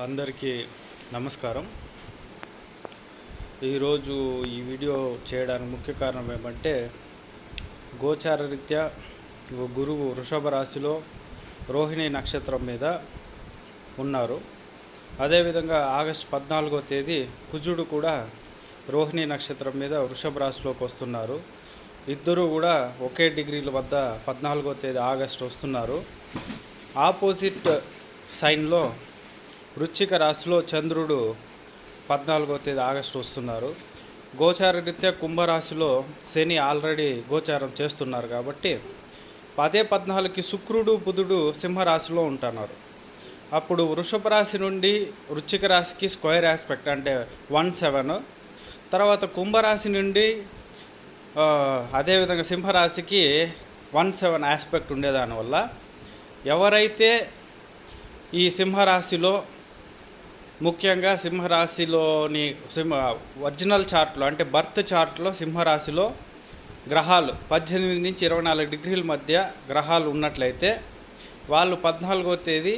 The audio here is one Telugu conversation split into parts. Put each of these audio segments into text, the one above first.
అందరికీ నమస్కారం. ఈరోజు ఈ వీడియో చేయడానికి ముఖ్య కారణం ఏమంటే, గోచార రీత్యా గురువు వృషభ రాశిలో రోహిణి నక్షత్రం మీద ఉన్నారు. అదేవిధంగా ఆగస్టు 14వ తేదీ కుజుడు కూడా రోహిణి నక్షత్రం మీద వృషభ రాశిలోకి వస్తున్నారు. ఇద్దరు కూడా ఒకే డిగ్రీల వద్ద 14వ తేదీ ఆగస్టు వస్తున్నారు. ఆపోజిట్ సైన్లో వృశ్చిక రాశిలో చంద్రుడు 14వ తేదీ ఆగస్టు వస్తున్నారు. గోచార రీత్యా కుంభరాశిలో శని ఆల్రెడీ గోచారం చేస్తున్నారు కాబట్టి 14కి శుక్రుడు బుధుడు సింహరాశిలో ఉంటున్నారు. అప్పుడు వృషభ రాశి నుండి వృశ్చిక రాశికి స్క్వేర్ ఆస్పెక్ట్ అంటే 1/7, తర్వాత కుంభరాశి నుండి అదేవిధంగా సింహరాశికి 1/7 ఆస్పెక్ట్ ఉండేదానివల్ల ఎవరైతే ఈ సింహరాశిలో ముఖ్యంగా సింహరాశిలోని ఒరిజినల్ చార్ట్లో అంటే బర్త్ చార్ట్లో సింహరాశిలో గ్రహాలు 18 నుంచి 24 డిగ్రీల మధ్య గ్రహాలు ఉన్నట్లయితే వాళ్ళు 14వ తేదీ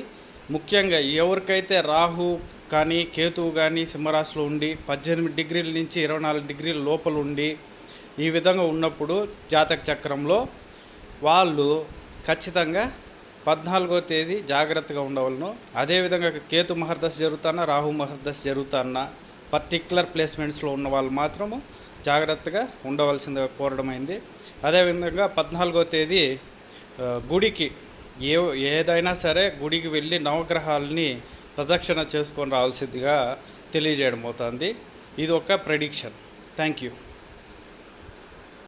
ముఖ్యంగా ఎవరికైతే రాహు కానీ కేతువు కానీ సింహరాశిలో ఉండి 18 డిగ్రీల నుంచి 24 డిగ్రీల లోపల ఉండి ఈ విధంగా ఉన్నప్పుడు జాతక చక్రంలో వాళ్ళు ఖచ్చితంగా 14వ తేదీ జాగ్రత్తగా ఉండవలను. అదేవిధంగా కేతు మహర్దశ జరుగుతున్నా రాహు మహర్దశ జరుగుతున్నా పర్టిక్యులర్ ప్లేస్మెంట్స్లో ఉన్న వాళ్ళు మాత్రము జాగ్రత్తగా ఉండవలసిందిగా కోరడమైంది. అదేవిధంగా 14వ తేదీ గుడికి ఏదైనా సరే గుడికి వెళ్ళి నవగ్రహాలని ప్రదక్షిణ చేసుకొని రావాల్సిందిగా తెలియజేయడం అవుతుంది. ఇది ఒక ప్రెడిక్షన్. Thank you.